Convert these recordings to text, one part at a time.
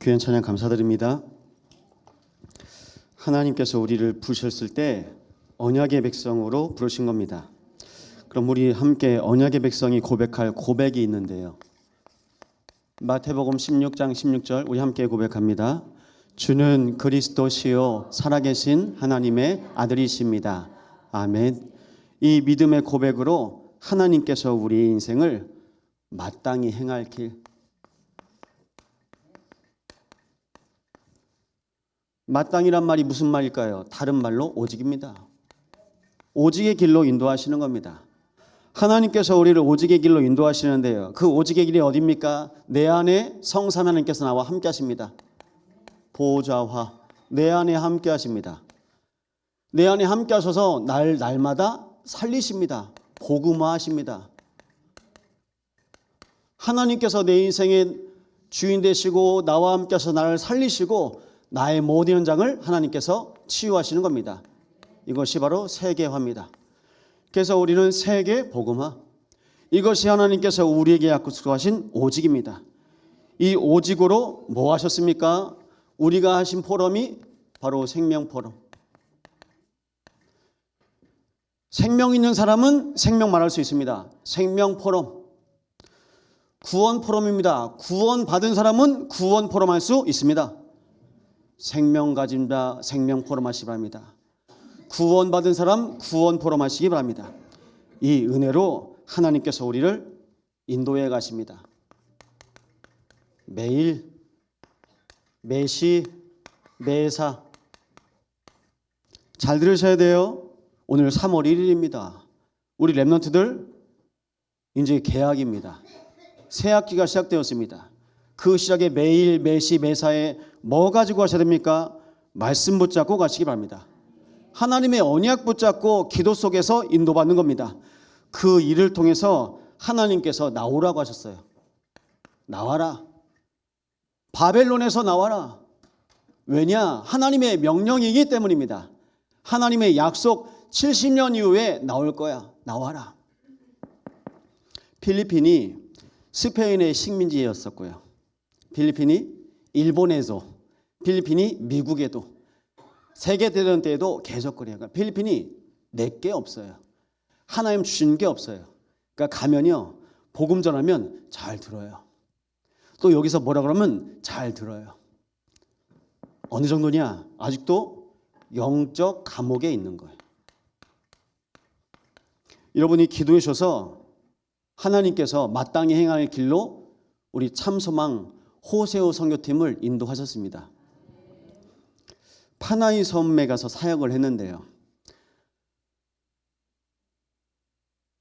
귀한 찬양 감사드립니다. 하나님께서 우리를 부르셨을 때 언약의 백성으로 부르신 겁니다. 그럼 우리 함께 언약의 백성이 고백할 고백이 있는데요. 마태복음 16장 16절 우리 함께 고백합니다. 주는 그리스도시요 살아계신 하나님의 아들이십니다. 아멘. 이 믿음의 고백으로 하나님께서 우리의 인생을 마땅히 행할 길, 마땅이란 말이 무슨 말일까요? 다른 말로 오직입니다. 오직의 길로 인도하시는 겁니다. 하나님께서 우리를 오직의 길로 인도하시는데요. 그 오직의 길이 어디입니까? 내 안에 성삼 하나님께서 나와 함께 하십니다. 보좌화 내 안에 함께 하십니다. 내 안에 함께 하셔서 날마다 살리십니다. 복음화하십니다. 하나님께서 내 인생의 주인 되시고 나와 함께 하셔서 나를 살리시고 나의 모든 현장을 하나님께서 치유하시는 겁니다. 이것이 바로 세계화입니다. 그래서 우리는 세계 복음화, 이것이 하나님께서 우리에게 약속하신 오직입니다. 이 오직으로 뭐 하셨습니까? 우리가 하신 포럼이 바로 생명 포럼. 생명 있는 사람은 생명 말할 수 있습니다. 생명 포럼. 구원 포럼입니다. 구원 받은 사람은 구원 포럼 할 수 있습니다. 생명 가진 자 생명 포럼 하시기 바랍니다. 구원 받은 사람 구원 포럼 하시기 바랍니다. 이 은혜로 하나님께서 우리를 인도해 가십니다. 매일, 매시, 매사. 잘 들으셔야 돼요. 오늘 3월 1일입니다. 우리 렘넌트들 이제 개학입니다. 새 학기가 시작되었습니다. 그 시작에 매일, 매시, 매사에 뭐 가지고 가셔야 됩니까? 말씀 붙잡고 가시기 바랍니다. 하나님의 언약 붙잡고 기도 속에서 인도받는 겁니다. 그 일을 통해서 하나님께서 나오라고 하셨어요. 나와라. 바벨론에서 나와라. 왜냐? 하나님의 명령이기 때문입니다. 하나님의 약속 70년 이후에 나올 거야. 나와라. 필리핀이 스페인의 식민지였었고요. 필리핀이 일본에도, 필리핀이 미국에도, 세계대전 때에도 계속 그래요. 그러니까 필리핀이 내게 없어요. 하나님 주신 게 없어요. 그러니까 가면요, 복음 전하면 잘 들어요. 또 여기서 뭐라 그러면 잘 들어요. 어느 정도냐? 아직도 영적 감옥에 있는 거예요. 여러분이 기도해 주셔서 하나님께서 마땅히 행할 길로 우리 참소망 호세오 선교팀을 인도하셨습니다. 파나이 섬에 가서 사역을 했는데요.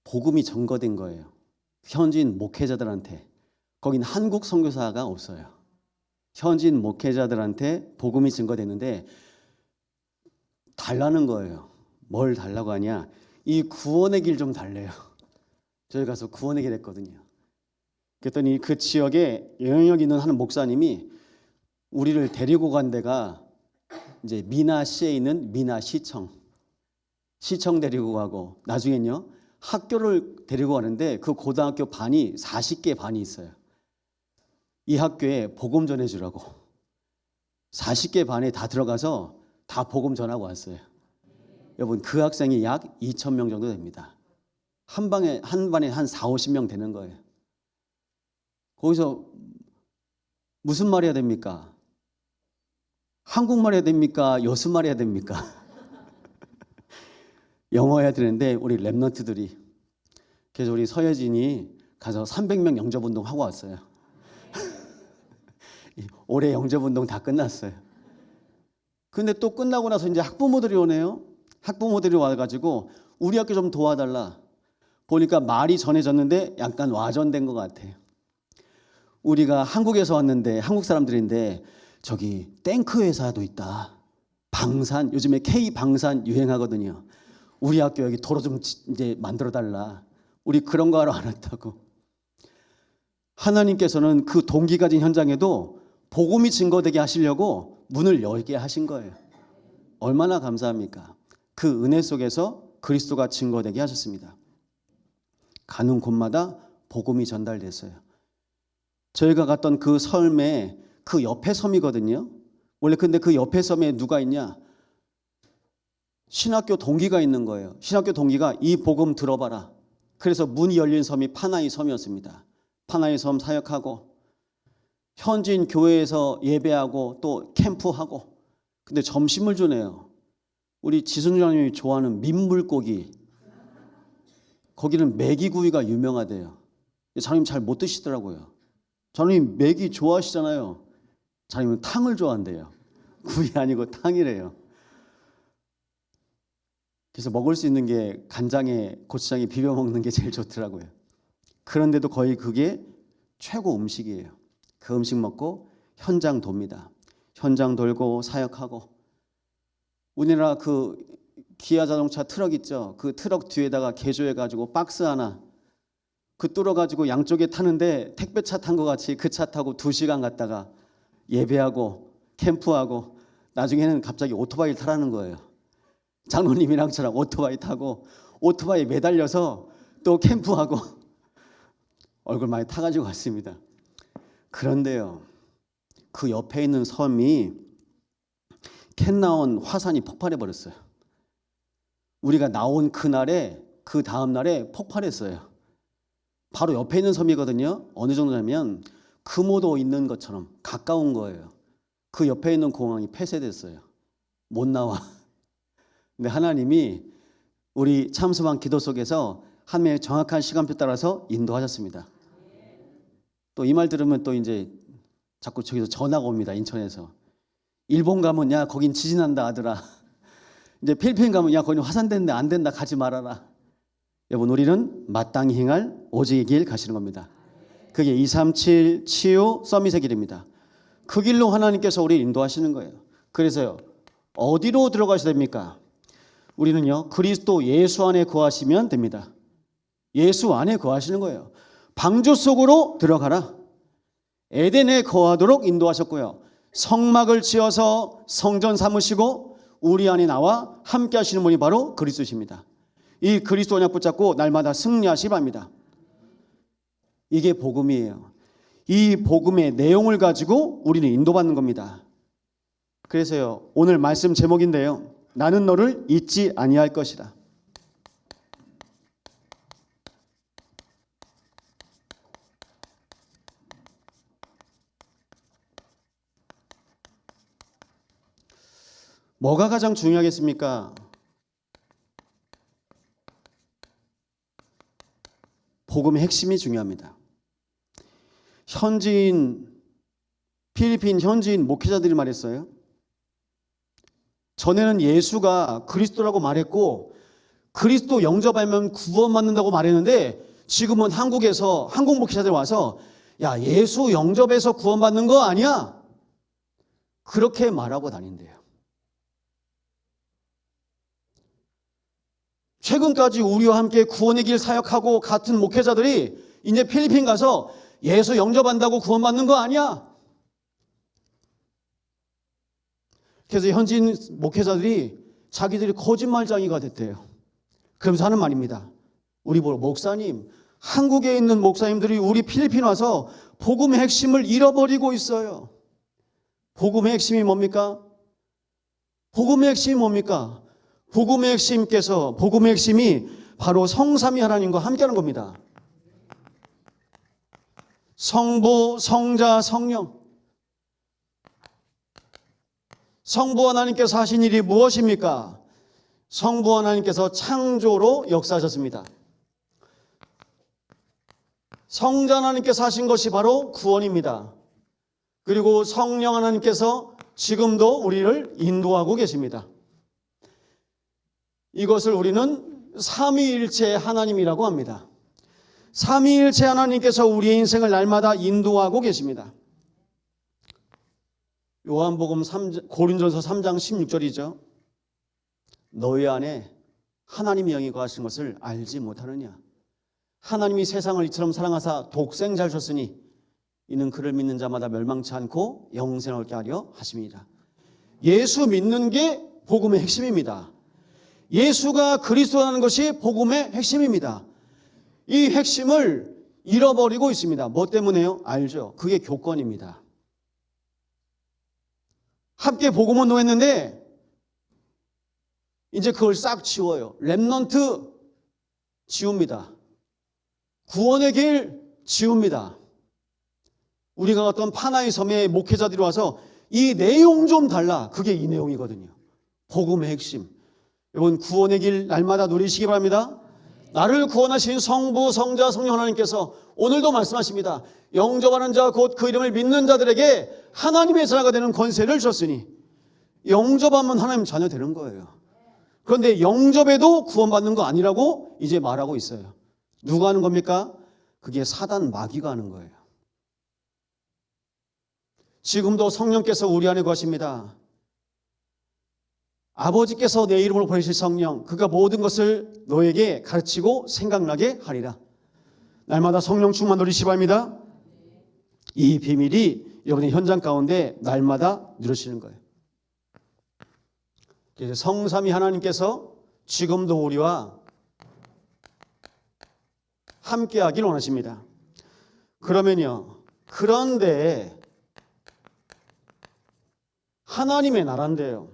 복음이 전거된 거예요. 현지인 목회자들한테. 거긴 한국 선교사가 없어요. 현지인 목회자들한테 복음이 증거됐는데 달라는 거예요. 뭘 달라고 하냐? 이 구원의 길 좀 달래요. 저희 가서 구원의 길 했거든요. 그랬더니 그 지역에 영향력 있는 한 목사님이 우리를 데리고 간 데가 이제 미나시에 있는 미나시청. 시청 데리고 가고 나중엔요 학교를 데리고 가는데 그 고등학교 반이 40개 반이 있어요. 이 학교에 복음 전해주라고 40개 반에 다 들어가서 다 복음 전하고 왔어요. 여러분 그 학생이 약 2,000명 정도 됩니다. 한 반에 한 4, 50명 되는 거예요. 거기서 무슨 말 해야 됩니까? 한국말 해야 됩니까? 여수말 해야 됩니까? 영어 해야 되는데 우리 랩런트들이, 그래서 우리 서예진이 가서 300명 영접운동 하고 왔어요. 올해 영접운동 다 끝났어요. 근데 또 끝나고 나서 이제 학부모들이 오네요. 학부모들이 와가지고 우리 학교 좀 도와달라. 보니까 말이 전해졌는데 약간 와전된 것 같아요. 우리가 한국에서 왔는데 한국 사람들인데 저기 탱크 회사도 있다. 방산, 요즘에 K 방산 유행하거든요. 우리 학교 여기 도로 좀 이제 만들어 달라. 우리 그런 거 하러 안 왔다고. 하나님께서는 그 동기 가진 현장에도 복음이 증거되게 하시려고 문을 열게 하신 거예요. 얼마나 감사합니까? 그 은혜 속에서 그리스도가 증거되게 하셨습니다. 가는 곳마다 복음이 전달됐어요. 저희가 갔던 그 섬에 그 옆에 섬이거든요. 원래 근데 그 옆에 섬에 누가 있냐? 신학교 동기가 있는 거예요. 신학교 동기가 이 복음 들어봐라. 그래서 문이 열린 섬이 파나이 섬이었습니다. 파나이 섬 사역하고 현지인 교회에서 예배하고 또 캠프하고. 근데 점심을 주네요. 우리 지순장님이 좋아하는 민물고기. 거기는 메기구이가 유명하대요. 장님 잘 못 드시더라고요. 장님 메기 좋아하시잖아요. 장님은 탕을 좋아한대요. 구이 아니고 탕이래요. 그래서 먹을 수 있는 게 간장에 고추장에 비벼 먹는 게 제일 좋더라고요. 그런데도 거의 그게 최고 음식이에요. 그 음식 먹고 현장 돕니다. 현장 돌고 사역하고. 우리나라 그 기아 자동차 트럭 있죠. 그 트럭 뒤에다가 개조해가지고 박스 하나 그 뚫어가지고 양쪽에 타는데 택배차 탄 것 같이 그 차 타고 2시간 갔다가 예배하고 캠프하고 나중에는 갑자기 오토바이를 타라는 거예요. 장로님이랑처럼 오토바이 타고 오토바이 매달려서 또 캠프하고 얼굴 많이 타가지고 왔습니다. 그런데요, 그 옆에 있는 섬이 캔 나온 화산이 폭발해 버렸어요. 우리가 나온 그날에 그 다음 날에 폭발했어요. 바로 옆에 있는 섬이거든요. 어느 정도냐면 금오도 있는 것처럼 가까운 거예요. 그 옆에 있는 공항이 폐쇄됐어요. 못 나와. 근데 하나님이 우리 참수방 기도 속에서 하나님의 정확한 시간표 따라서 인도하셨습니다. 또 이 말 들으면 또 이제 자꾸 저기서 전화가 옵니다. 인천에서. 일본 가면 야 거긴 지진 난다 아들아. 이제 필리핀 가면 야 거긴 화산됐는데 안 된다 가지 말아라. 여러분 우리는 마땅히 행할 오직의 길 가시는 겁니다. 그게 237 치유 서밋의 길입니다. 그 길로 하나님께서 우리를 인도하시는 거예요. 그래서요 어디로 들어가셔야 됩니까? 우리는요 그리스도 예수 안에 거하시면 됩니다. 예수 안에 거하시는 거예요. 방주 속으로 들어가라. 에덴에 거하도록 인도하셨고요. 성막을 지어서 성전 삼으시고 우리 안에 나와 함께 하시는 분이 바로 그리스도십니다. 이 그리스도 언약 붙잡고 날마다 승리하시기 바랍니다. 이게 복음이에요. 이 복음의 내용을 가지고 우리는 인도받는 겁니다. 그래서요 오늘 말씀 제목인데요. 나는 너를 잊지 아니할 것이다. 뭐가 가장 중요하겠습니까? 복음의 핵심이 중요합니다. 필리핀 현지인 목회자들이 말했어요. 전에는 예수가 그리스도라고 말했고 그리스도 영접하면 구원받는다고 말했는데 지금은 한국에서 한국 목회자들 와서 야 예수 영접해서 구원받는 거 아니야? 그렇게 말하고 다닌대요. 최근까지 우리와 함께 구원의 길 사역하고 같은 목회자들이 이제 필리핀 가서 예수 영접한다고 구원받는 거 아니야? 그래서 현지인 목회자들이 자기들이 거짓말쟁이가 됐대요. 그러면서 하는 말입니다. 우리 보러 목사님, 한국에 있는 목사님들이 우리 필리핀 와서 복음의 핵심을 잃어버리고 있어요. 복음의 핵심이 뭡니까? 복음의 핵심이 뭡니까? 복음의 핵심이 바로 성삼위 하나님과 함께하는 겁니다. 성부, 성자, 성령. 성부 하나님께서 하신 일이 무엇입니까? 성부 하나님께서 창조로 역사하셨습니다. 성자 하나님께서 하신 것이 바로 구원입니다. 그리고 성령 하나님께서 지금도 우리를 인도하고 계십니다. 이것을 우리는 삼위일체 하나님이라고 합니다. 삼위일체 하나님께서 우리의 인생을 날마다 인도하고 계십니다. 요한복음 고린도전서 3장 16절이죠. 너희 안에 하나님의 영이 거하신 것을 알지 못하느냐. 하나님이 세상을 이처럼 사랑하사 독생자를 주셨으니 이는 그를 믿는 자마다 멸망치 않고 영생을 얻게 하려 하심이니라. 예수 믿는 게 복음의 핵심입니다. 예수가 그리스도라는 것이 복음의 핵심입니다. 이 핵심을 잃어버리고 있습니다. 뭐 때문에요? 알죠. 그게 교권입니다. 함께 복음 운동했는데 이제 그걸 싹 지워요. 렘넌트 지웁니다. 구원의 길 지웁니다. 우리가 어떤 파나의 섬의 목회자들이 와서 이 내용 좀 달라. 그게 이 내용이거든요. 복음의 핵심. 여러분, 구원의 길 날마다 누리시기 바랍니다. 나를 구원하신 성부, 성자, 성령 하나님께서 오늘도 말씀하십니다. 영접하는 자 곧 그 이름을 믿는 자들에게 하나님의 자녀가 되는 권세를 주셨으니 영접하면 하나님 자녀 되는 거예요. 그런데 영접에도 구원받는 거 아니라고 이제 말하고 있어요. 누가 하는 겁니까? 그게 사단 마귀가 하는 거예요. 지금도 성령께서 우리 안에 거하십니다. 아버지께서 내 이름으로 보내실 성령, 그가 모든 것을 너에게 가르치고 생각나게 하리라. 날마다 성령 충만 누리시기 바랍니다. 이 비밀이 여러분의 현장 가운데 날마다 누리시는 거예요. 그래서 성삼위 하나님께서 지금도 우리와 함께하길 원하십니다. 그러면요, 그런데 하나님의 나라인데요,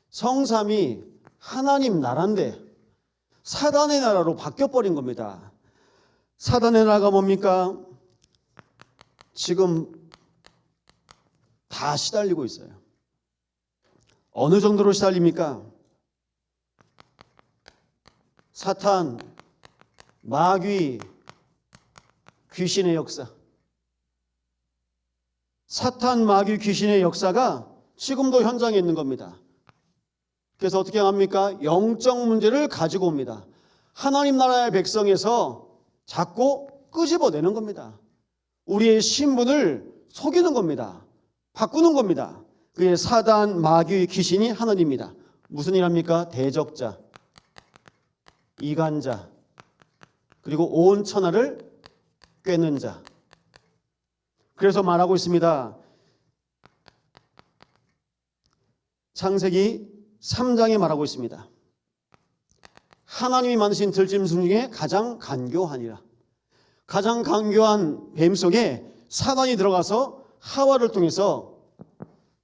성삼이 하나님 나라인데 사단의 나라로 바뀌어버린 겁니다. 사단의 나라가 뭡니까? 지금 다 시달리고 있어요. 어느 정도로 시달립니까? 사탄, 마귀, 귀신의 역사. 사탄, 마귀, 귀신의 역사가 지금도 현장에 있는 겁니다. 그래서 어떻게 합니까? 영적 문제를 가지고 옵니다. 하나님 나라의 백성에서 자꾸 끄집어내는 겁니다. 우리의 신분을 속이는 겁니다. 바꾸는 겁니다. 그게 사단, 마귀, 귀신이 하나님입니다. 무슨 일 합니까? 대적자, 이간자, 그리고 온 천하를 꿰는 자. 그래서 말하고 있습니다. 창세기 3장에 말하고 있습니다. 하나님이 만드신 들짐승 중에 가장 간교하니라. 가장 간교한 뱀 속에 사단이 들어가서 하와를 통해서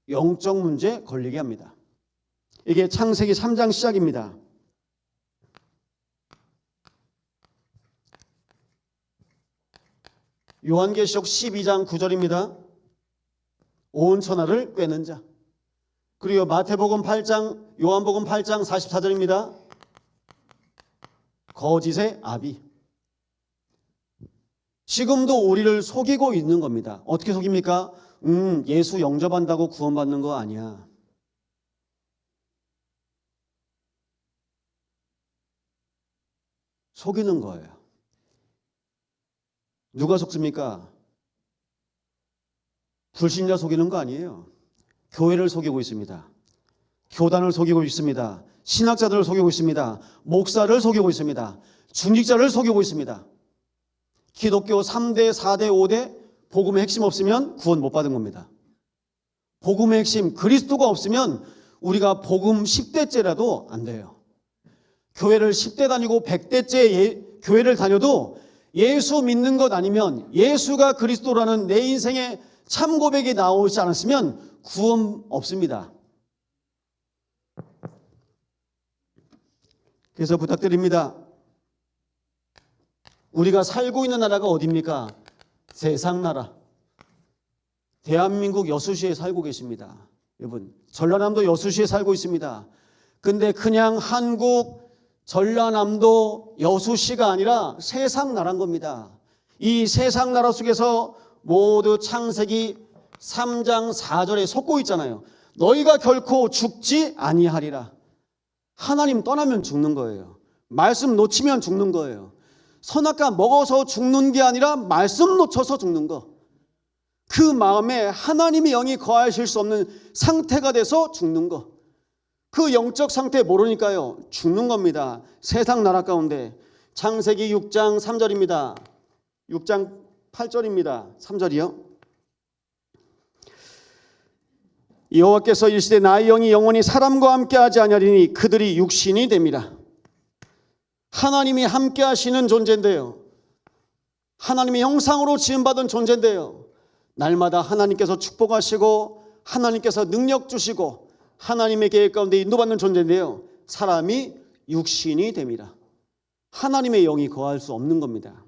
영적 문제에 걸리게 합니다. 이게 창세기 3장 시작입니다. 요한계시록 12장 9절입니다. 온 천하를 꿰는 자. 그리고 마태복음 8장, 요한복음 8장 44절입니다. 거짓의 아비. 지금도 우리를 속이고 있는 겁니다. 어떻게 속입니까? 예수 영접한다고 구원받는 거 아니야. 속이는 거예요. 누가 속습니까? 불신자 속이는 거 아니에요. 교회를 속이고 있습니다. 교단을 속이고 있습니다. 신학자들을 속이고 있습니다. 목사를 속이고 있습니다. 중직자를 속이고 있습니다. 기독교 3대, 4대, 5대 복음의 핵심 없으면 구원 못 받은 겁니다. 복음의 핵심 그리스도가 없으면 우리가 복음 10대째라도 안 돼요. 교회를 10대 다니고 100대째 교회를 다녀도 예수 믿는 것 아니면 예수가 그리스도라는 내 인생의 참 고백이 나오지 않았으면 구원 없습니다. 그래서 부탁드립니다. 우리가 살고 있는 나라가 어디입니까? 세상 나라. 대한민국 여수시에 살고 계십니다. 여러분, 전라남도 여수시에 살고 있습니다. 근데 그냥 한국 전라남도 여수시가 아니라 세상 나라인 겁니다. 이 세상 나라 속에서 모두 창세기 3장 4절에 속고 있잖아요. 너희가 결코 죽지 아니하리라. 하나님 떠나면 죽는 거예요. 말씀 놓치면 죽는 거예요. 선악과 먹어서 죽는 게 아니라 말씀 놓쳐서 죽는 거. 그 마음에 하나님의 영이 거하실 수 없는 상태가 돼서 죽는 거. 그 영적 상태 모르니까요. 죽는 겁니다. 세상 나라 가운데. 창세기 6장 3절입니다. 6장 8절입니다. 3절이요. 여호와께서 이르시되 나의 영이 영원히 사람과 함께하지 아니하리니 그들이 육신이 됩니다. 하나님이 함께하시는 존재인데요. 하나님의 형상으로 지음받은 존재인데요. 날마다 하나님께서 축복하시고 하나님께서 능력 주시고 하나님의 계획 가운데 인도받는 존재인데요, 사람이 육신이 됩니다. 하나님의 영이 거할 수 없는 겁니다.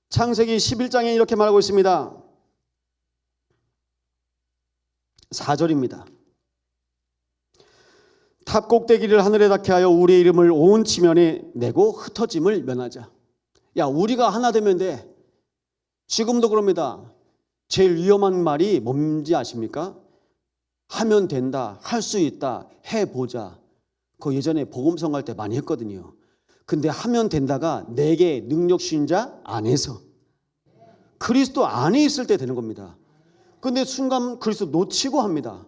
창세기 11장에 이렇게 말하고 있습니다. 4절입니다. 탑 꼭대기를 하늘에 닿게 하여 우리의 이름을 온 지면에 내고 흩어짐을 면하자. 야, 우리가 하나 되면 돼. 지금도 그럽니다. 제일 위험한 말이 뭔지 아십니까? 하면 된다, 할 수 있다, 해보자. 그거 예전에 복음성 할 때 많이 했거든요. 근데 하면 된다가 내게 능력 신자 안에서, 그리스도 안에 있을 때 되는 겁니다. 근데 순간 그리스도 놓치고 합니다.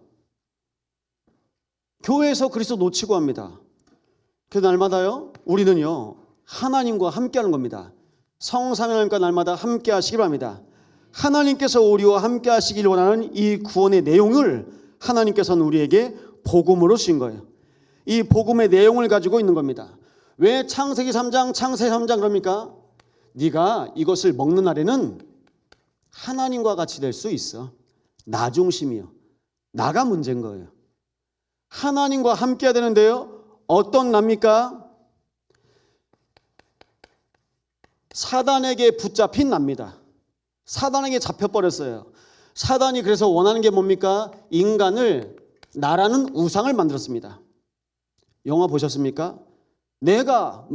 교회에서 그리스도 놓치고 합니다. 그래서 날마다요, 우리는요 하나님과 함께하는 겁니다. 성삼위 하나님과 날마다 함께 하시기 바랍니다. 하나님께서 우리와 함께 하시길 원하는 이 구원의 내용을 하나님께서는 우리에게 복음으로 주신 거예요. 이 복음의 내용을 가지고 있는 겁니다. 왜 창세기 3장 그럽니까? 네가 이것을 먹는 날에는 하나님과 같이 될 수 있어. 나 중심이요. 나가 문제인 거예요. 하나님과 함께 해야 되는데요, 어떤 납니까? 사단에게 붙잡힌 납니다. 사단에게 잡혀버렸어요. 사단이 그래서 원하는 게 뭡니까? 인간을 나라는 우상을 만들었습니다. 영화 보셨습니까? 내가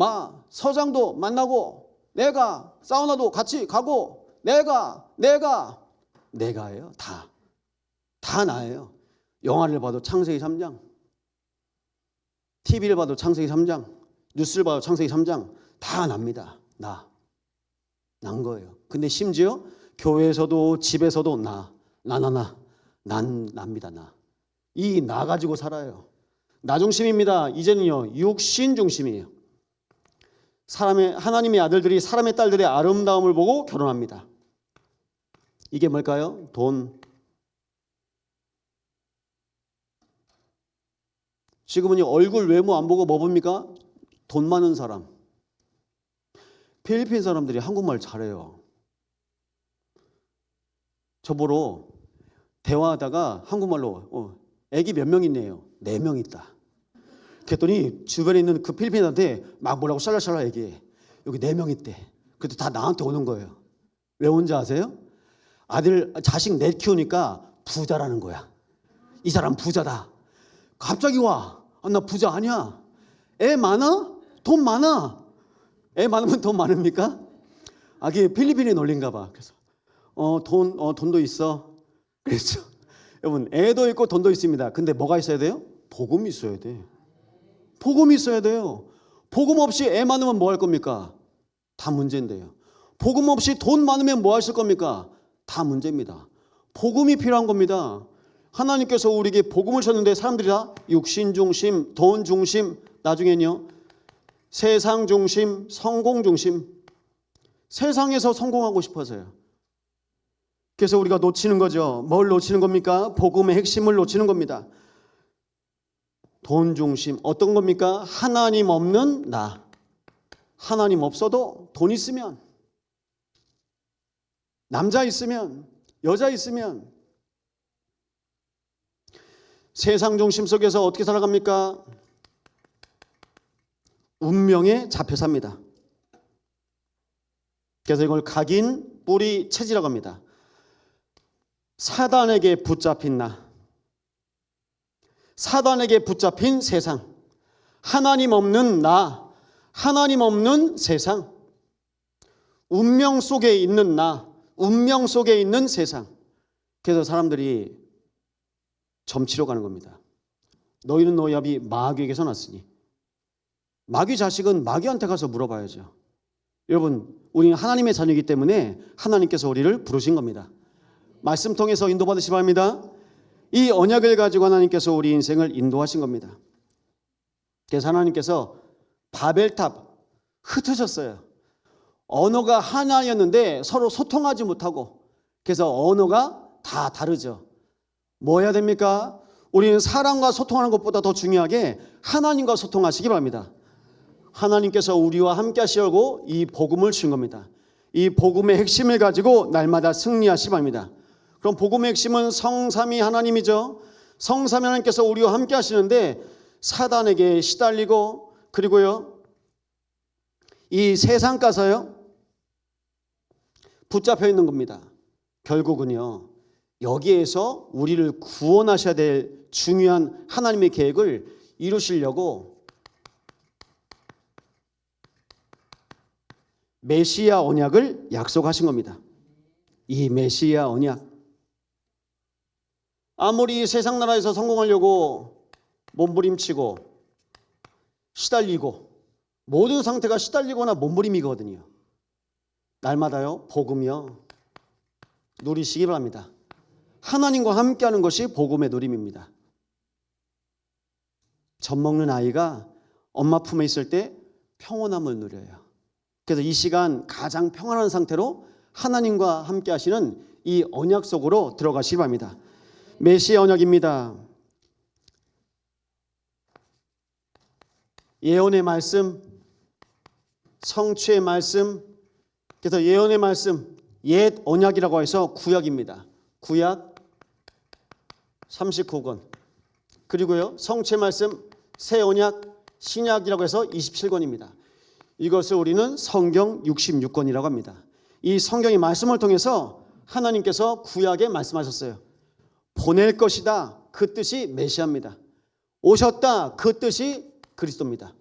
서장도 만나고, 내가 사우나도 같이 가고, 내가예요. 다 나예요. 영화를 봐도 창세기 3장, TV를 봐도 창세기 3장, 뉴스를 봐도 창세기 3장, 다 납니다. 난 거예요. 근데 심지어 교회에서도 집에서도 난 납니다. 이 나 가지고 살아요. 나 중심입니다. 이제는요 육신 중심이에요. 하나님의 아들들이 사람의 딸들의 아름다움을 보고 결혼합니다. 이게 뭘까요? 돈. 지금은요 얼굴 외모 안 보고 뭐 봅니까? 돈 많은 사람. 필리핀 사람들이 한국말 잘해요. 저보러 대화하다가 한국말로 애기 몇 명 있네요. 4명 있다. 그랬더니 주변에 있는 그 필리핀한테 막 뭐라고 샬라샬라 얘기해. 여기 4명 있대. 그래도 다 나한테 오는 거예요. 왜 온지 아세요? 자식 넷 키우니까 부자라는 거야. 이 사람 부자다. 갑자기 와. 나 부자 아니야. 애 많아? 돈 많아. 애 많으면 돈 많습니까? 그게 필리핀의 논리인가 봐. 그래서 돈도 있어. 그랬죠. 여러분, 애도 있고 돈도 있습니다. 근데 뭐가 있어야 돼요? 복음이 있어야 돼. 복음이 있어야 돼요. 복음 없이 애 많으면 뭐 할 겁니까? 다 문제인데요. 복음 없이 돈 많으면 뭐 하실 겁니까? 다 문제입니다. 복음이 필요한 겁니다. 하나님께서 우리에게 복음을 줬는데 사람들이 다 육신 중심, 돈 중심, 나중에는요 세상 중심, 성공 중심, 세상에서 성공하고 싶어서요. 그래서 우리가 놓치는 거죠. 뭘 놓치는 겁니까? 복음의 핵심을 놓치는 겁니다. 돈 중심, 어떤 겁니까? 하나님 없는 나. 하나님 없어도 돈 있으면, 남자 있으면, 여자 있으면, 세상 중심 속에서 어떻게 살아갑니까? 운명에 잡혀 삽니다. 그래서 이걸 각인, 뿌리, 체지라고 합니다. 사단에게 붙잡힌 나, 사단에게 붙잡힌 세상, 하나님 없는 나, 하나님 없는 세상, 운명 속에 있는 나, 운명 속에 있는 세상. 그래서 사람들이 점치러 가는 겁니다. 너희는 너희 아비 마귀에게서 났으니. 마귀 자식은 마귀한테 가서 물어봐야죠. 여러분, 우리는 하나님의 자녀이기 때문에 하나님께서 우리를 부르신 겁니다. 말씀 통해서 인도받으시 바랍니다. 이 언약을 가지고 하나님께서 우리 인생을 인도하신 겁니다. 그래서 하나님께서 바벨탑 흩으셨어요. 언어가 하나였는데 서로 소통하지 못하고, 그래서 언어가 다 다르죠. 뭐 해야 됩니까? 우리는 사람과 소통하는 것보다 더 중요하게 하나님과 소통하시기 바랍니다. 하나님께서 우리와 함께 하시려고 이 복음을 주신 겁니다. 이 복음의 핵심을 가지고 날마다 승리하시기 바랍니다. 그럼 복음의 핵심은 성삼위 하나님이죠. 성삼위 하나님께서 우리와 함께 하시는데 사단에게 시달리고 그리고요 이 세상 가서요 붙잡혀 있는 겁니다. 결국은요 여기에서 우리를 구원하셔야 될 중요한 하나님의 계획을 이루시려고 메시아 언약을 약속하신 겁니다. 이 메시아 언약, 아무리 세상 나라에서 성공하려고 몸부림치고 시달리고 모든 상태가 시달리거나 몸부림이거든요. 날마다요 복음이요 누리시기 바랍니다. 하나님과 함께하는 것이 복음의 누림입니다. 젖 먹는 아이가 엄마 품에 있을 때 평온함을 누려요. 그래서 이 시간 가장 평안한 상태로 하나님과 함께 하시는 이 언약 속으로 들어가시기 바랍니다. 메시아 언약입니다. 예언의 말씀, 성취의 말씀, 그래서 예언의 말씀, 옛 언약이라고 해서 구약입니다. 구약 39권, 그리고요 성취의 말씀, 새 언약, 신약이라고 해서 27권입니다. 이것을 우리는 성경 66권이라고 합니다. 이 성경의 말씀을 통해서 하나님께서 구약에 말씀하셨어요. 보낼 것이다, 그 뜻이 메시아입니다. 오셨다, 그 뜻이 그리스도입니다.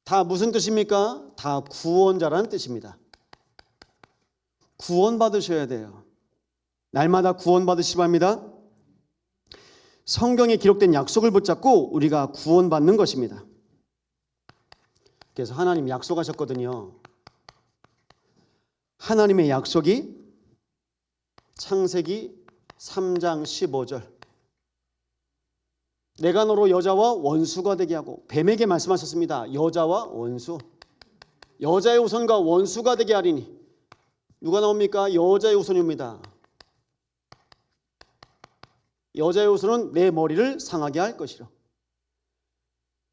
다 무슨 뜻입니까? 다 구원자라는 뜻입니다. 구원받으셔야 돼요. 날마다 구원받으시기 바랍니다. 성경에 기록된 약속을 붙잡고 우리가 구원받는 것입니다. 그래서 하나님 약속하셨거든요. 하나님의 약속이 창세기 3장 15절, 내가 너로 여자와 원수가 되게 하고, 뱀에게 말씀하셨습니다. 여자와 원수, 여자의 후손과 원수가 되게 하리니. 누가 나옵니까? 여자의 후손입니다. 여자의 후손은 내 머리를 상하게 할 것이라.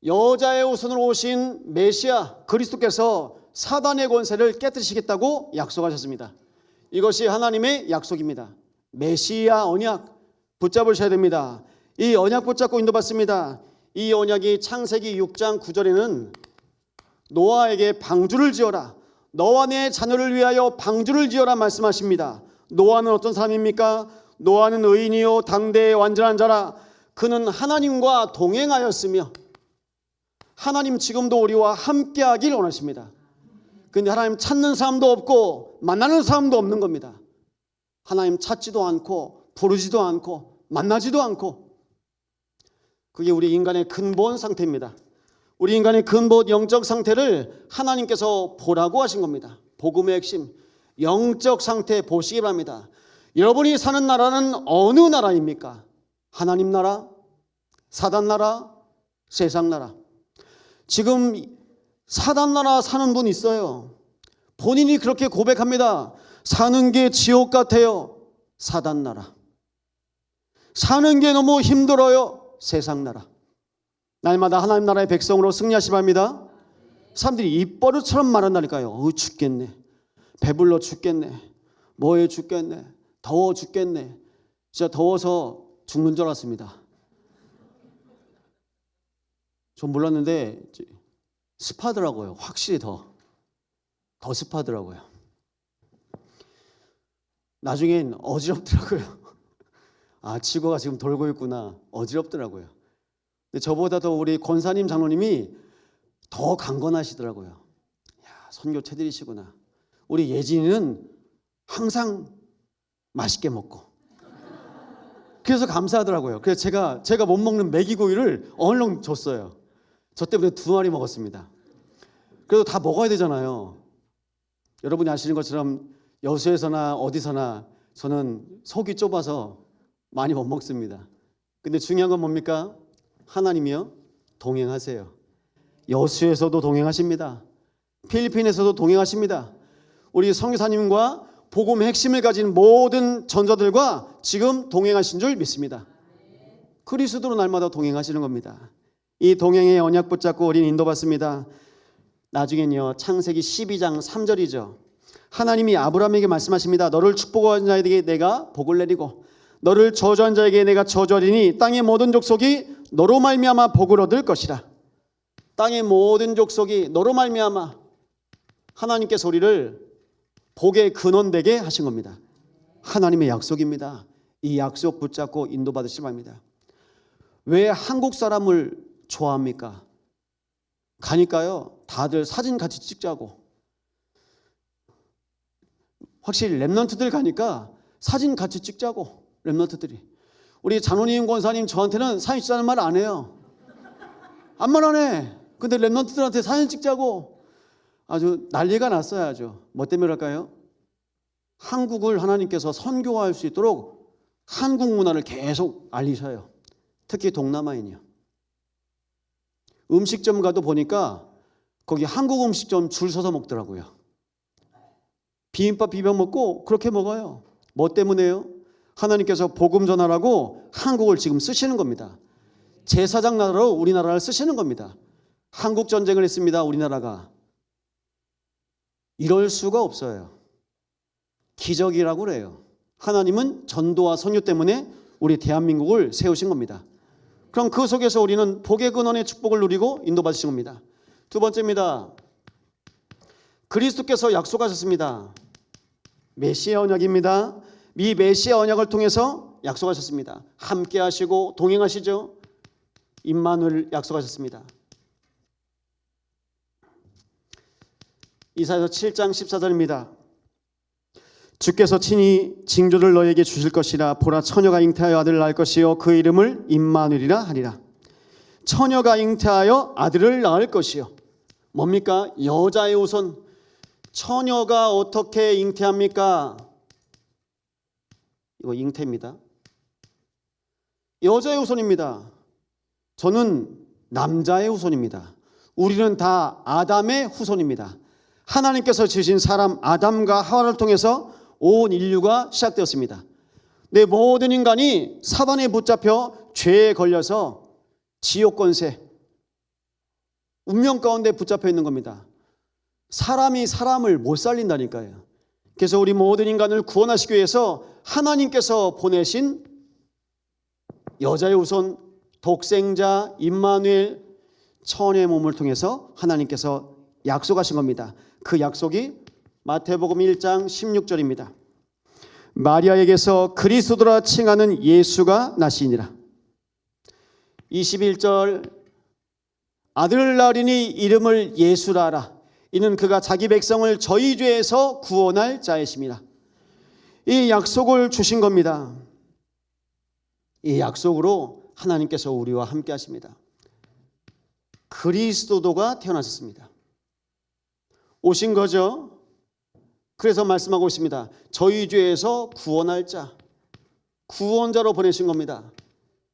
여자의 후손으로 오신 메시아 그리스도께서 사단의 권세를 깨뜨리시겠다고 약속하셨습니다. 이것이 하나님의 약속입니다. 메시아 언약 붙잡으셔야 됩니다. 이 언약 붙잡고 인도받습니다. 이 언약이 창세기 6장 9절에는 노아에게 방주를 지어라, 너와 내 자녀를 위하여 방주를 지어라 말씀하십니다. 노아는 어떤 사람입니까? 노아는 의인이요 당대의 완전한 자라. 그는 하나님과 동행하였으며 하나님 지금도 우리와 함께하길 원하십니다. 그런데 하나님 찾는 사람도 없고 만나는 사람도 없는 겁니다. 하나님 찾지도 않고 부르지도 않고 만나지도 않고, 그게 우리 인간의 근본 상태입니다. 우리 인간의 근본 영적 상태를 하나님께서 보라고 하신 겁니다. 복음의 핵심, 영적 상태 보시기 바랍니다. 여러분이 사는 나라는 어느 나라입니까? 하나님 나라, 사단 나라, 세상 나라. 지금 사단 나라 사는 분 있어요. 본인이 그렇게 고백합니다. 사는 게 지옥 같아요. 사단 나라. 사는 게 너무 힘들어요. 세상 나라. 날마다 하나님 나라의 백성으로 승리하시 바랍니다. 사람들이 입버릇처럼 말한다니까요. 죽겠네, 배불러 죽겠네, 뭐해 죽겠네, 더워 죽겠네. 진짜 더워서 죽는 줄 알았습니다. 전 몰랐는데 습하더라고요. 확실히 더 습하더라고요. 나중엔 어지럽더라고요. 아, 지구가 지금 돌고 있구나. 어지럽더라고요. 근데 저보다도 우리 권사님 장로님이 더 강건하시더라고요. 야, 선교 체들이시구나. 우리 예진이는 항상 맛있게 먹고. 그래서 감사하더라고요. 그래서 제가 못 먹는 메기구이를 얼른 줬어요. 저 때문에 2마리 먹었습니다. 그래도 다 먹어야 되잖아요. 여러분이 아시는 것처럼 여수에서나 어디서나 저는 속이 좁아서 많이 못 먹습니다. 근데 중요한 건 뭡니까? 하나님이요 동행하세요. 여수에서도 동행하십니다. 필리핀에서도 동행하십니다. 우리 선교사님과 복음의 핵심을 가진 모든 전사들과 지금 동행하신 줄 믿습니다. 그리스도로 날마다 동행하시는 겁니다. 이 동행의 언약 붙잡고 우리는 인도받습니다. 나중엔요, 창세기 12장 3절이죠. 하나님이 아브라함에게 말씀하십니다. 너를 축복한 자에게 내가 복을 내리고 너를 저주한 자에게 내가 저주하리니 땅의 모든 족속이 너로 말미암아 복을 얻을 것이라. 땅의 모든 족속이 너로 말미암아, 하나님께서 우리를 복의 근원 되게 하신 겁니다. 하나님의 약속입니다. 이 약속 붙잡고 인도받으시기 바랍니다. 왜 한국 사람을 좋아합니까? 가니까요, 다들 사진 같이 찍자고. 확실히 랩런트들 가니까 사진 같이 찍자고. 랩런트들이. 우리 장로님 권사님 저한테는 사진 찍자는 말 안 해요. 아무 말 안 해. 근데 랩런트들한테 사진 찍자고 아주 난리가 났어요. 아주. 뭐 때문에 그럴까요? 한국을 하나님께서 선교화할 수 있도록 한국 문화를 계속 알리셔요. 특히 동남아인이요. 음식점 가도 보니까 거기 한국 음식점 줄 서서 먹더라고요. 비빔밥 비벼 먹고 그렇게 먹어요. 뭐 때문에요? 하나님께서 복음 전하라고 한국을 지금 쓰시는 겁니다. 제사장 나라로 우리나라를 쓰시는 겁니다. 한국 전쟁을 했습니다. 우리나라가. 이럴 수가 없어요. 기적이라고 그래요. 하나님은 전도와 선교 때문에 우리 대한민국을 세우신 겁니다. 그럼 그 속에서 우리는 복의 근원의 축복을 누리고 인도받으신 겁니다. 두 번째입니다. 그리스도께서 약속하셨습니다. 메시아 언약입니다. 이 메시아 언약을 통해서 약속하셨습니다. 함께 하시고 동행하시죠. 임마누엘 약속하셨습니다. 이사야서 7장 14절입니다. 주께서 친히 징조를 너에게 주실 것이라. 보라, 처녀가 잉태하여 아들을 낳을 것이요 그 이름을 임마누엘이라 하리라. 처녀가 잉태하여 아들을 낳을 것이요. 뭡니까? 여자의 후손. 처녀가 어떻게 잉태합니까? 이거 잉태입니다. 여자의 후손입니다. 저는 남자의 후손입니다. 우리는 다 아담의 후손입니다. 하나님께서 지으신 사람 아담과 하와를 통해서 온 인류가 시작되었습니다. 내 모든 인간이 사단에 붙잡혀 죄에 걸려서 지옥 권세, 운명 가운데 붙잡혀 있는 겁니다. 사람이 사람을 못 살린다니까요. 그래서 우리 모든 인간을 구원하시기 위해서 하나님께서 보내신 여자의 후손, 독생자 임마누엘, 처녀의 몸을 통해서 하나님께서 약속하신 겁니다. 그 약속이 마태복음 1장 16절입니다. 마리아에게서 그리스도라 칭하는 예수가 나시니라. 21절 아들을 낳으리니 이름을 예수라 하라. 이는 그가 자기 백성을 저희 죄에서 구원할 자이심이라. 이 약속을 주신 겁니다. 이 약속으로 하나님께서 우리와 함께 하십니다. 그리스도가 태어나셨습니다. 오신 거죠. 그래서 말씀하고 있습니다. 저희 죄에서 구원할 자, 구원자로 보내신 겁니다.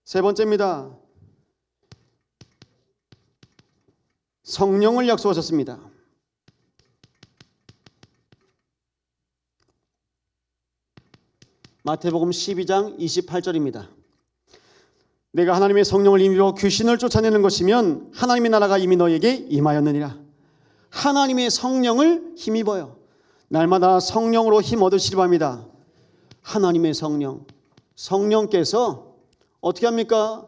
세 번째입니다. 성령을 약속하셨습니다. 마태복음 12장 28절입니다. 내가 하나님의 성령을 힘입어 귀신을 쫓아내는 것이면 하나님의 나라가 이미 너에게 임하였느니라. 하나님의 성령을 힘입어요. 날마다 성령으로 힘 얻으시리 바랍니다. 하나님의 성령, 성령께서 어떻게 합니까?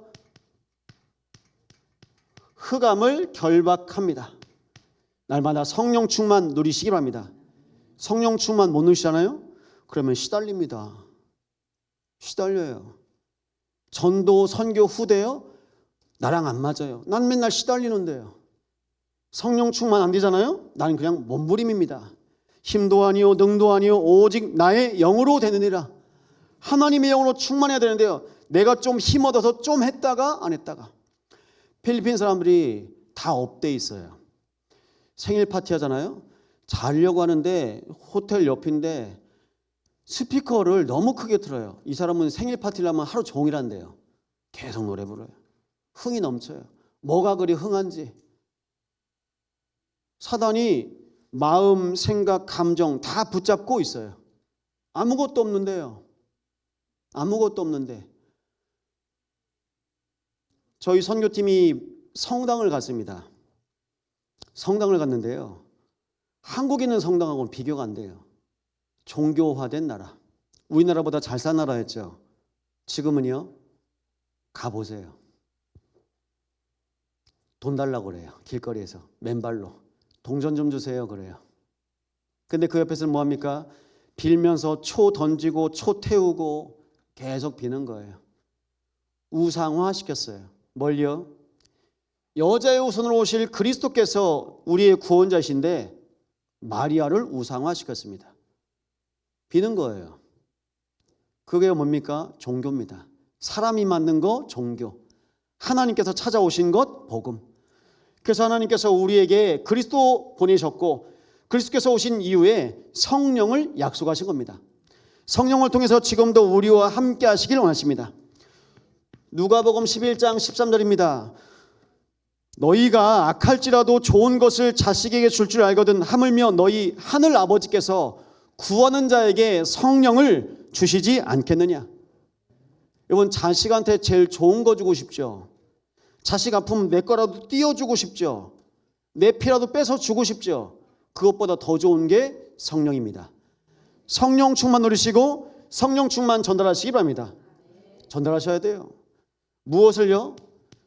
흑암을 결박합니다. 날마다 성령 충만 누리시기 바랍니다. 성령 충만 못 누리시잖아요? 그러면 시달립니다. 시달려요. 전도 선교 후대요? 나랑 안 맞아요. 난 맨날 시달리는데요. 성령 충만 안 되잖아요? 나는 그냥 몸부림입니다. 힘도 아니요 능도 아니요 오직 나의 영으로 되느니라. 하나님의 영으로 충만해야 되는데요. 내가 좀 힘 얻어서 좀 했다가 안 했다가. 필리핀 사람들이 다 업돼 있어요. 생일 파티 하잖아요. 자려고 하는데 호텔 옆인데 스피커를 너무 크게 틀어요. 이 사람은 생일 파티를 하면 하루 종일 한대요. 계속 노래 부르요. 흥이 넘쳐요. 뭐가 그리 흥한지. 사단이 마음, 생각, 감정 다 붙잡고 있어요. 아무것도 없는데요. 아무것도 없는데. 저희 선교팀이 성당을 갔습니다. 성당을 갔는데요. 한국에 있는 성당하고는 비교가 안 돼요. 종교화된 나라. 우리나라보다 잘 산 나라였죠. 지금은요. 가보세요. 돈 달라고 그래요. 길거리에서 맨발로. 동전 좀 주세요 그래요. 근데 그 옆에서는 뭐합니까? 빌면서 초 던지고 초 태우고 계속 비는 거예요. 우상화시켰어요. 뭘요? 여자의 후손으로 오실 그리스도께서 우리의 구원자이신데 마리아를 우상화시켰습니다. 비는 거예요. 그게 뭡니까? 종교입니다. 사람이 만든 거 종교. 하나님께서 찾아오신 것 복음. 그래서 하나님께서 우리에게 그리스도 보내셨고 그리스도께서 오신 이후에 성령을 약속하신 겁니다. 성령을 통해서 지금도 우리와 함께 하시길 원하십니다. 누가복음 11장 13절입니다. 너희가 악할지라도 좋은 것을 자식에게 줄 줄 알거든 하물며 너희 하늘 아버지께서 구하는 자에게 성령을 주시지 않겠느냐. 여러분, 자식한테 제일 좋은 거 주고 싶죠. 자식 아프면 내 거라도 띄워주고 싶죠. 내 피라도 뺏어 주고 싶죠. 그것보다 더 좋은 게 성령입니다. 성령 충만 누리시고 성령 충만 전달하시기 바랍니다. 전달하셔야 돼요. 무엇을요?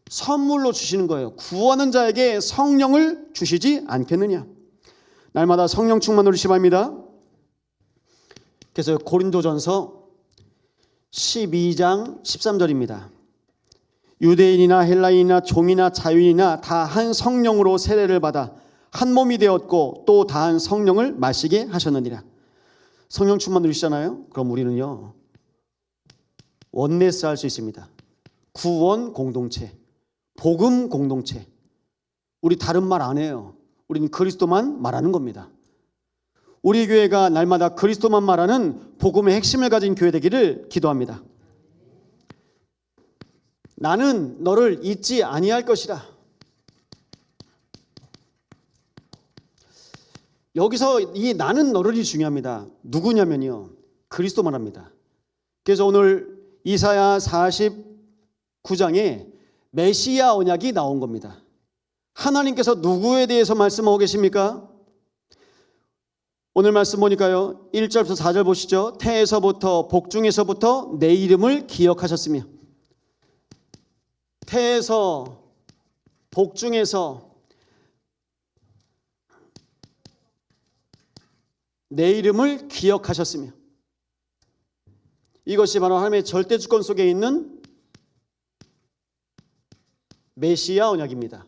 선물로 주시는 거예요. 구하는 자에게 성령을 주시지 않겠느냐. 날마다 성령 충만 누리시기 바랍니다. 그래서 고린도전서 12장 13절입니다. 유대인이나 헬라인이나 종이나 자유인이나 다 한 성령으로 세례를 받아 한 몸이 되었고 또 다 한 성령을 마시게 하셨느니라. 성령 충만 누리시잖아요. 그럼 우리는요 원네스 할 수 있습니다. 구원 공동체, 복음 공동체. 우리 다른 말 안 해요. 우리는 그리스도만 말하는 겁니다. 우리 교회가 날마다 그리스도만 말하는 복음의 핵심을 가진 교회 되기를 기도합니다. 나는 너를 잊지 아니할 것이라. 여기서 이 나는 너를이 중요합니다. 누구냐면요 그리스도 말합니다. 그래서 오늘 이사야 49장에 메시아 언약이 나온 겁니다. 하나님께서 누구에 대해서 말씀하고 계십니까? 오늘 말씀 보니까요 1절부터 4절 보시죠. 태에서부터 복중에서부터 내 이름을 기억하셨으며. 태에서 복중에서 내 이름을 기억하셨으며. 이것이 바로 하나님의 절대 주권 속에 있는 메시아 언약입니다.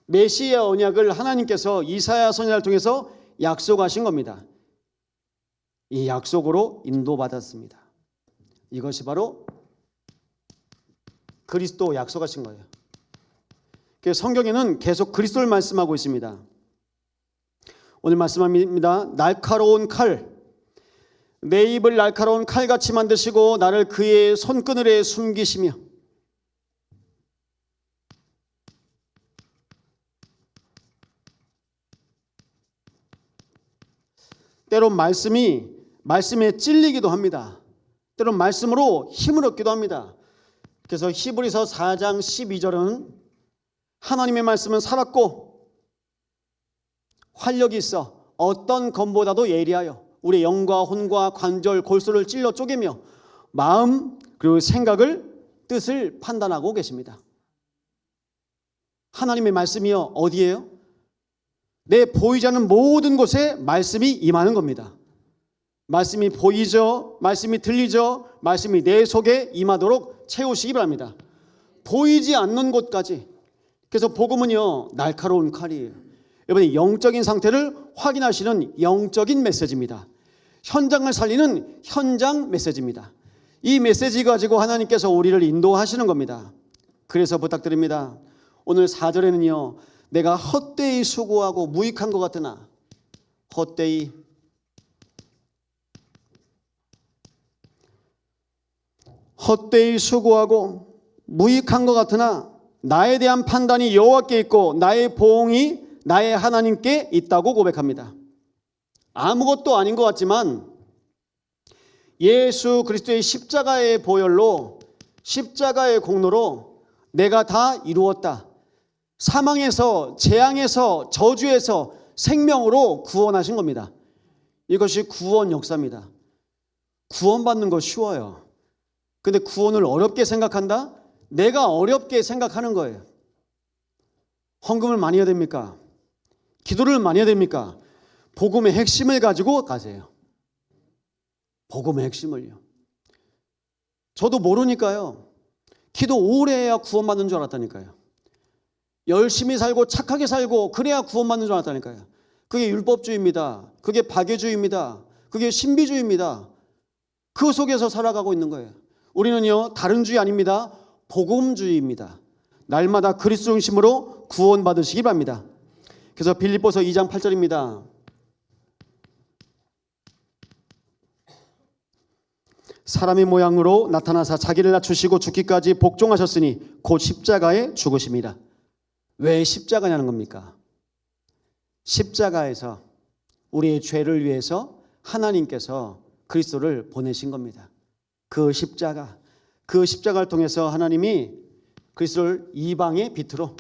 메시아 언약을 하나님께서 이사야 선지자를 통해서 약속하신 겁니다. 이 약속으로 인도받았습니다. 이것이 바로 그리스도 약속하신 거예요. 그래서 성경에는 계속 그리스도를 말씀하고 있습니다. 오늘 말씀합니다. 날카로운 칼, 내 입을 날카로운 칼같이 만드시고 나를 그의 손그늘에 숨기시며. 때론 말씀에 찔리기도 합니다. 때론 말씀으로 힘을 얻기도 합니다. 그래서 히브리서 4장 12절은 하나님의 말씀은 살았고 활력이 있어 어떤 검보다도 예리하여 우리의 영과 혼과 관절 골수를 찔러 쪼개며 마음 그리고 생각을 뜻을 판단하고 계십니다. 하나님의 말씀이요 어디예요? 내 보이지 않는 모든 곳에 말씀이 임하는 겁니다. 말씀이 보이죠? 말씀이 들리죠? 말씀이 내 속에 임하도록 채우시기 바랍니다. 보이지 않는 곳까지. 그래서 복음은요 날카로운 칼이에요. 여러분의 영적인 상태를 확인하시는 영적인 메시지입니다. 현장을 살리는 현장 메시지입니다. 이 메시지 가지고 하나님께서 우리를 인도하시는 겁니다. 그래서 부탁드립니다. 오늘 4절에는요 내가 헛되이 수고하고 무익한 것 같으나 헛되이 수고하고 무익한 것 같으나 나에 대한 판단이 여호와께 있고 나의 보응이 나의 하나님께 있다고 고백합니다. 아무것도 아닌 것 같지만 예수 그리스도의 십자가의 보혈로 십자가의 공로로 내가 다 이루었다. 사망에서, 재앙에서, 저주에서 생명으로 구원하신 겁니다. 이것이 구원 역사입니다. 구원받는 거 쉬워요. 근데 구원을 어렵게 생각한다? 내가 어렵게 생각하는 거예요. 헌금을 많이 해야 됩니까? 기도를 많이 해야 됩니까? 복음의 핵심을 가지고 가세요. 복음의 핵심을요. 저도 모르니까요. 기도 오래 해야 구원받는 줄 알았다니까요. 열심히 살고 착하게 살고 그래야 구원받는 줄 알았다니까요. 그게 율법주의입니다. 그게 박애주의입니다. 그게 신비주의입니다. 그 속에서 살아가고 있는 거예요. 우리는요, 다른 주의 아닙니다. 복음주의입니다. 날마다 그리스도 중심으로 구원받으시기 바랍니다. 그래서 빌립보서 2장 8절입니다. 사람의 모양으로 나타나사 자기를 낮추시고 죽기까지 복종하셨으니 곧 십자가에 죽으심이라. 왜 십자가냐는 겁니까? 십자가에서 우리의 죄를 위해서 하나님께서 그리스도를 보내신 겁니다. 그 십자가를 통해서 하나님이 그리스도를 이방의 빛으로,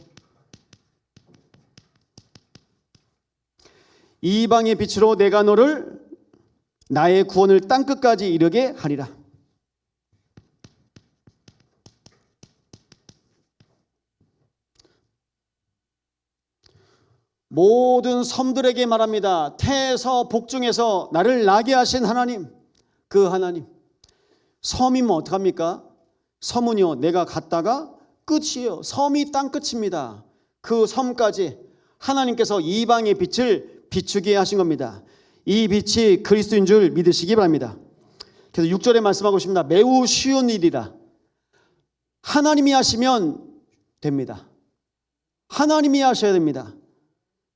이방의 빛으로 내가 너를 나의 구원을 땅끝까지 이르게 하리라. 모든 섬들에게 말합니다. 태에서 복중에서 나를 나게 하신 하나님, 그 하나님. 섬이면 어떡합니까? 섬은요, 내가 갔다가 끝이에요. 섬이 땅 끝입니다. 그 섬까지 하나님께서 이방의 빛을 비추게 하신 겁니다. 이 빛이 그리스도인 줄 믿으시기 바랍니다. 그래서 6절에 말씀하고 있습니다. 매우 쉬운 일이라. 하나님이 하시면 됩니다. 하나님이 하셔야 됩니다.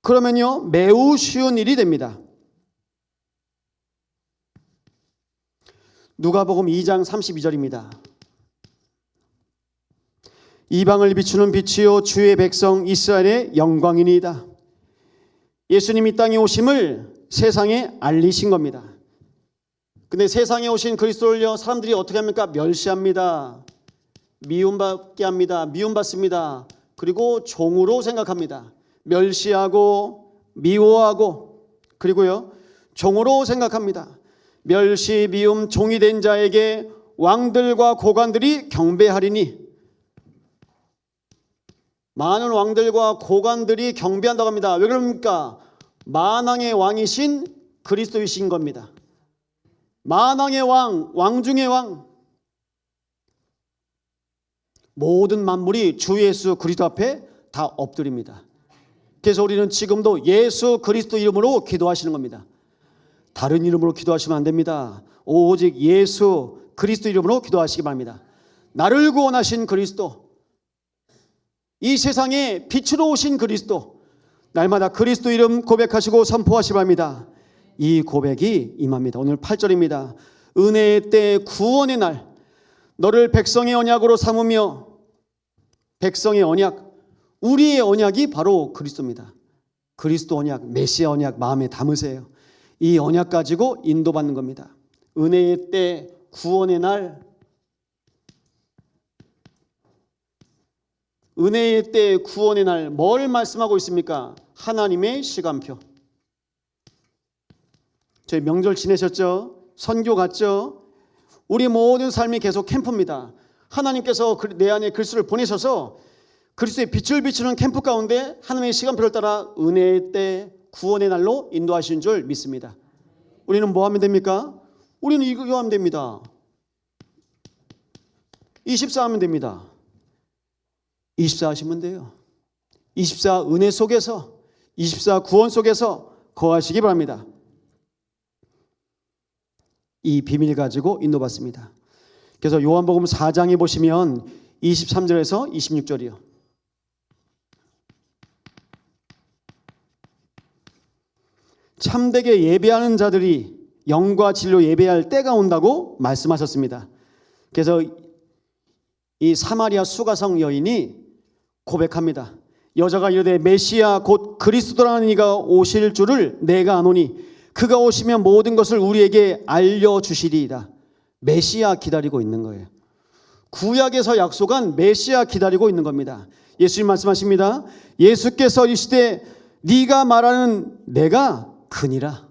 그러면요, 매우 쉬운 일이 됩니다. 누가복음 2장 32절입니다. 이방을 비추는 빛이요 주의 백성 이스라엘의 영광이니이다. 예수님이 땅에 오심을 세상에 알리신 겁니다. 근데 세상에 오신 그리스도를요, 사람들이 어떻게 합니까? 멸시합니다. 미움받게 합니다. 미움받습니다. 그리고 종으로 생각합니다. 멸시하고 미워하고 그리고요, 종으로 생각합니다. 멸시, 미움, 종이 된 자에게 왕들과 고관들이 경배하리니, 많은 왕들과 고관들이 경배한다고 합니다. 왜 그럽니까? 만왕의 왕이신 그리스도이신 겁니다. 만왕의 왕, 왕 중의 왕. 모든 만물이 주 예수 그리스도 앞에 다 엎드립니다. 그래서 우리는 지금도 예수 그리스도 이름으로 기도하시는 겁니다. 다른 이름으로 기도하시면 안 됩니다. 오직 예수 그리스도 이름으로 기도하시기 바랍니다. 나를 구원하신 그리스도, 이 세상에 빛으로 오신 그리스도, 날마다 그리스도 이름 고백하시고 선포하시기 바랍니다. 이 고백이 임합니다. 오늘 8절입니다. 은혜의 때 구원의 날 너를 백성의 언약으로 삼으며, 백성의 언약, 우리의 언약이 바로 그리스도입니다. 그리스도 언약, 메시아 언약 마음에 담으세요. 이 언약 가지고 인도받는 겁니다. 은혜의 때 구원의 날, 은혜의 때 구원의 날, 뭘 말씀하고 있습니까? 하나님의 시간표. 저희 명절 지내셨죠? 선교 갔죠? 우리 모든 삶이 계속 캠프입니다. 하나님께서 내 안에 그리스도를 보내셔서 그리스도의 빛을 비추는 캠프 가운데 하나님의 시간표를 따라 은혜의 때 구원의 날로 인도하시는 줄 믿습니다. 우리는 뭐 하면 됩니까? 우리는 이거 하면 됩니다. 24 하면 됩니다. 24 하시면 돼요. 24 은혜 속에서, 24 구원 속에서 거하시기 바랍니다. 이 비밀 가지고 인도받습니다. 그래서 요한복음 4장에 보시면 23절에서 26절이요. 참되게 예배하는 자들이 영과 진리로 예배할 때가 온다고 말씀하셨습니다. 그래서 이 사마리아 수가성 여인이 고백합니다. 여자가 이르되 메시아 곧 그리스도라는 이가 오실 줄을 내가 아노니 그가 오시면 모든 것을 우리에게 알려주시리이다. 메시아 기다리고 있는 거예요. 구약에서 약속한 메시아 기다리고 있는 겁니다. 예수님 말씀하십니다. 예수께서 이르시되 네가 말하는 내가 그니라.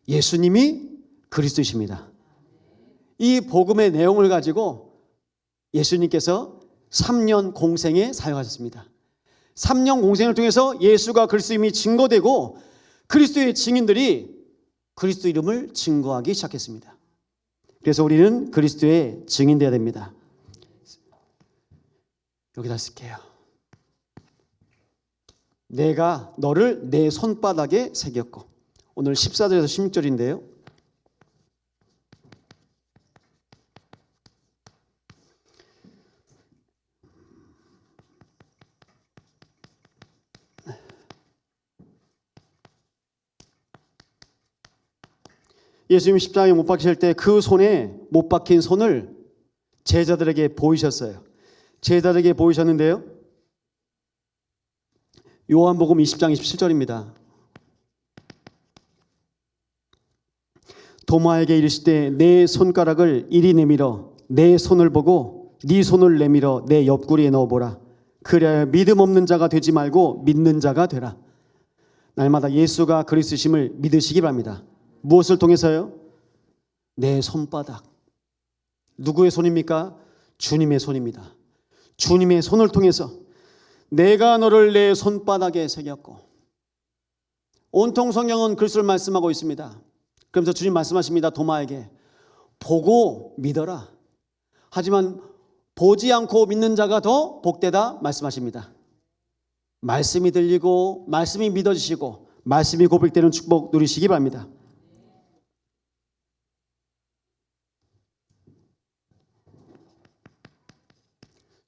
예수님이 그리스도이십니다. 이 복음의 내용을 가지고 예수님께서 3년 공생에 사용하셨습니다. 3년 공생을 통해서 예수가 그리스도임이 증거되고 그리스도의 증인들이 그리스도 이름을 증거하기 시작했습니다. 그래서 우리는 그리스도의 증인되어야 됩니다. 여기다 쓸게요. 내가 너를 내 손바닥에 새겼고. 오늘 14절에서 16절인데요. 예수님 십자가에 못 박히실 때 그 손에 못 박힌 손을 제자들에게 보이셨어요. 제자들에게 보이셨는데요. 요한복음 20장 27절입니다. 도마에게 이르시되 내 손가락을 이리 내밀어 내 손을 보고 네 손을 내밀어 내 옆구리에 넣어보라. 그래야 믿음 없는 자가 되지 말고 믿는 자가 되라. 날마다 예수가 그리스도심을 믿으시기 바랍니다. 무엇을 통해서요? 내 손바닥. 누구의 손입니까? 주님의 손입니다. 주님의 손을 통해서 내가 너를 내 손바닥에 새겼고. 온통 성경은 그리스도를 말씀하고 있습니다. 그러면서 주님 말씀하십니다. 도마에게 보고 믿어라. 하지만 보지 않고 믿는 자가 더 복되다 말씀하십니다. 말씀이 들리고 말씀이 믿어지시고 말씀이 고백되는 축복 누리시기 바랍니다.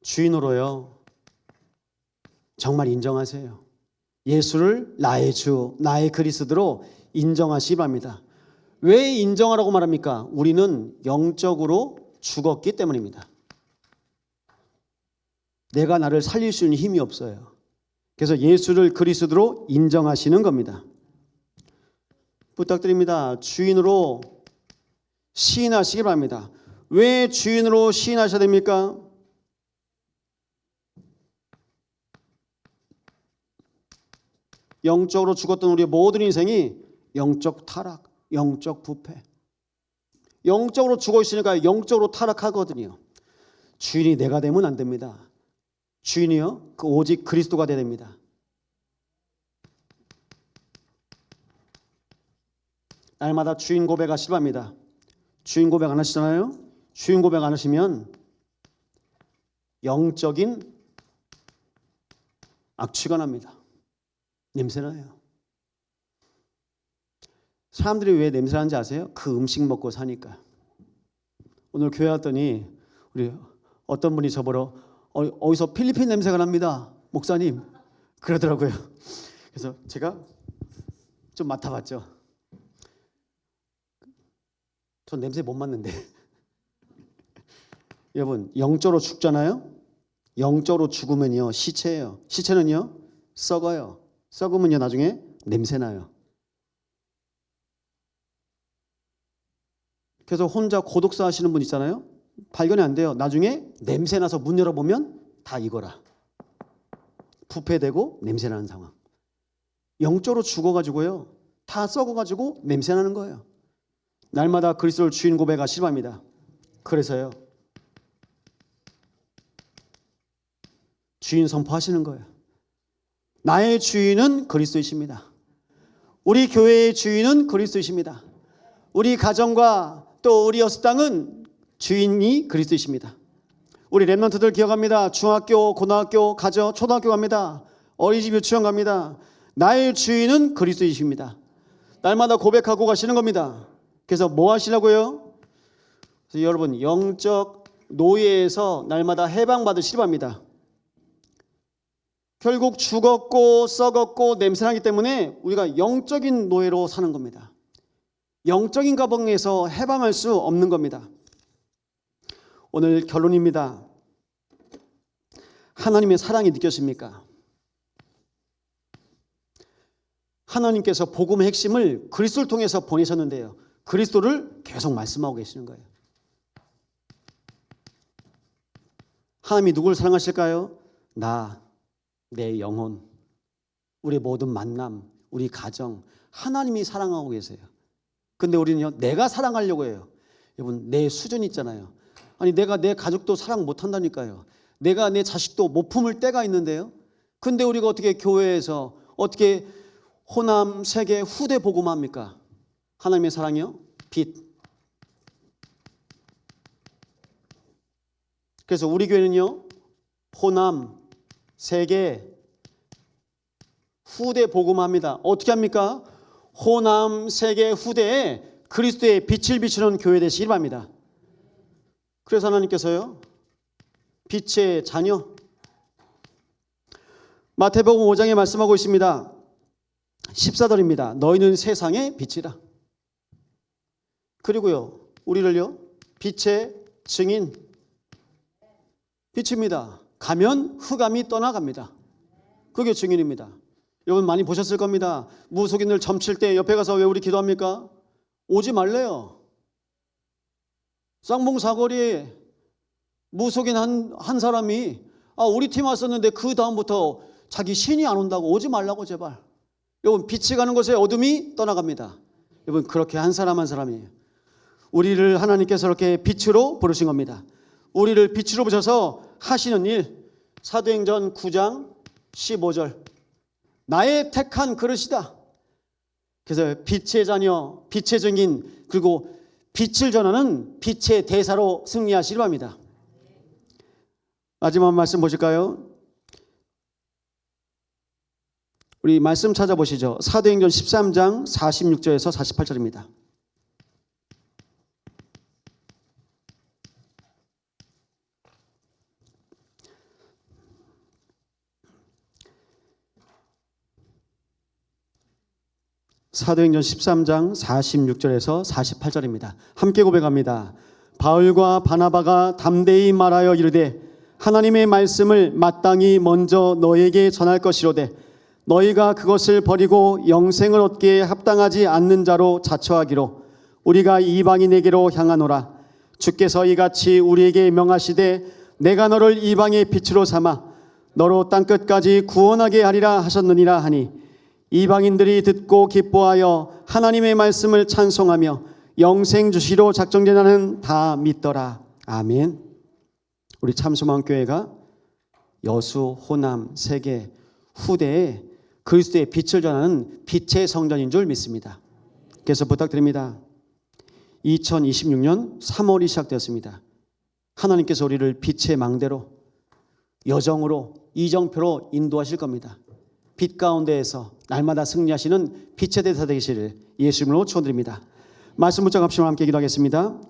주인으로요, 정말 인정하세요. 예수를 나의 주, 나의 그리스도로 인정하시기 바랍니다. 왜 인정하라고 말합니까? 우리는 영적으로 죽었기 때문입니다. 내가 나를 살릴 수 있는 힘이 없어요. 그래서 예수를 그리스도로 인정하시는 겁니다. 부탁드립니다. 주인으로 시인하시기 바랍니다. 왜 주인으로 시인하셔야 됩니까? 영적으로 죽었던 우리의 모든 인생이 영적 타락, 영적 부패. 영적으로 죽어 있으니까 영적으로 타락하거든요. 주인이 내가 되면 안 됩니다. 주인이요, 그 오직 그리스도가 되어야 됩니다. 날마다 주인 고백하시기 바랍니다. 주인 고백 안 하시잖아요? 주인 고백 안 하시면 영적인 악취가 납니다. 냄새나요. 사람들이 왜 냄새나는지 아세요? 그 음식 먹고 사니까. 오늘 교회 왔더니 우리 어떤 분이 저보러 어디서 필리핀 냄새가 납니다, 목사님, 그러더라고요. 그래서 제가 좀 맡아봤죠. 전 냄새 못 맡는데. 여러분, 영적으로 죽잖아요. 영적으로 죽으면요 시체예요. 시체는요 썩어요. 썩으면요 나중에 냄새나요. 그래서 혼자 고독사 하시는 분 있잖아요. 발견이 안 돼요. 나중에 냄새나서 문 열어보면 다 이거라. 부패되고 냄새나는 상황. 영적으로 죽어가지고요 다 썩어가지고 냄새나는 거예요. 날마다 그리스도를 주인 고백하시기 바랍니다. 그래서요 주인 선포하시는 거예요. 나의 주인은 그리스도이십니다. 우리 교회의 주인은 그리스도이십니다. 우리 가정과 또 우리 여수땅은 주인이 그리스도이십니다. 우리 랩런트들 기억합니다. 중학교, 고등학교, 가정, 초등학교 갑니다. 어린이집 유치원 갑니다. 나의 주인은 그리스도이십니다. 날마다 고백하고 가시는 겁니다. 그래서 뭐 하시라고요? 그래서 여러분, 영적 노예에서 날마다 해방받으시기 바랍니다. 결국 죽었고 썩었고 냄새나기 때문에 우리가 영적인 노예로 사는 겁니다. 영적인 가방에서 해방할 수 없는 겁니다. 오늘 결론입니다. 하나님의 사랑이 느껴집니까? 하나님께서 복음의 핵심을 그리스도를 통해서 보내셨는데요, 그리스도를 계속 말씀하고 계시는 거예요. 하나님이 누구를 사랑하실까요? 나, 내 영혼, 우리 모든 만남, 우리 가정, 하나님이 사랑하고 계세요. 근데 우리는요, 내가 사랑하려고 해요. 여러분, 내 수준이 있잖아요. 아니, 내가 내 가족도 사랑 못 한다니까요. 내가 내 자식도 못 품을 때가 있는데요. 근데 우리가 어떻게 교회에서 어떻게 호남 세계 후대 복음합니까? 하나님의 사랑이요? 빛. 그래서 우리 교회는요, 호남 세계 후대 복음합니다. 어떻게 합니까? 호남 세계 후대에 그리스도의 빛을 비추는 교회 되시길 바랍니다. 그래서 하나님께서요, 빛의 자녀, 마태복음 5장에 말씀하고 있습니다. 14절입니다. 너희는 세상의 빛이라. 그리고요, 우리를요, 빛의 증인, 빛입니다. 가면 흑암이 떠나갑니다. 그게 증인입니다. 여러분 많이 보셨을 겁니다. 무속인들 점칠 때 옆에 가서 왜 우리 기도합니까? 오지 말래요. 쌍봉 사거리에 무속인 한 사람이 우리 팀 왔었는데 그 다음부터 자기 신이 안 온다고 오지 말라고 제발. 여러분 빛이 가는 곳에 어둠이 떠나갑니다. 여러분 그렇게 한 사람 한 사람이에요. 우리를 하나님께서 이렇게 빛으로 부르신 겁니다. 우리를 빛으로 부셔서 하시는 일, 사도행전 9장 15절. 나의 택한 그릇이다. 그래서 빛의 자녀, 빛의 증인, 그리고 빛을 전하는 빛의 대사로 승리하시려 합니다. 마지막 말씀 보실까요? 우리 말씀 찾아보시죠. 사도행전 13장 46절에서 48절입니다. 사도행전 13장 46절에서 48절입니다. 함께 고백합니다. 바울과 바나바가 담대히 말하여 이르되 하나님의 말씀을 마땅히 먼저 너에게 전할 것이로되 너희가 그것을 버리고 영생을 얻기에 합당하지 않는 자로 자처하기로 우리가 이방인에게로 향하노라. 주께서 이같이 우리에게 명하시되 내가 너를 이방의 빛으로 삼아 너로 땅끝까지 구원하게 하리라 하셨느니라 하니 이방인들이 듣고 기뻐하여 하나님의 말씀을 찬송하며 영생 주시로 작정된 자는 다 믿더라. 아멘. 우리 참소망교회가 여수, 호남, 세계, 후대에 그리스도의 빛을 전하는 빛의 성전인 줄 믿습니다. 그래서 부탁드립니다. 2026년 3월이 시작되었습니다. 하나님께서 우리를 빛의 망대로, 여정으로, 이정표로 인도하실 겁니다. 빛 가운데에서 날마다 승리하시는 빛의 대사 되시를 예수 이름으로 축원드립니다. 말씀 묵상 합시면 함께 기도하겠습니다.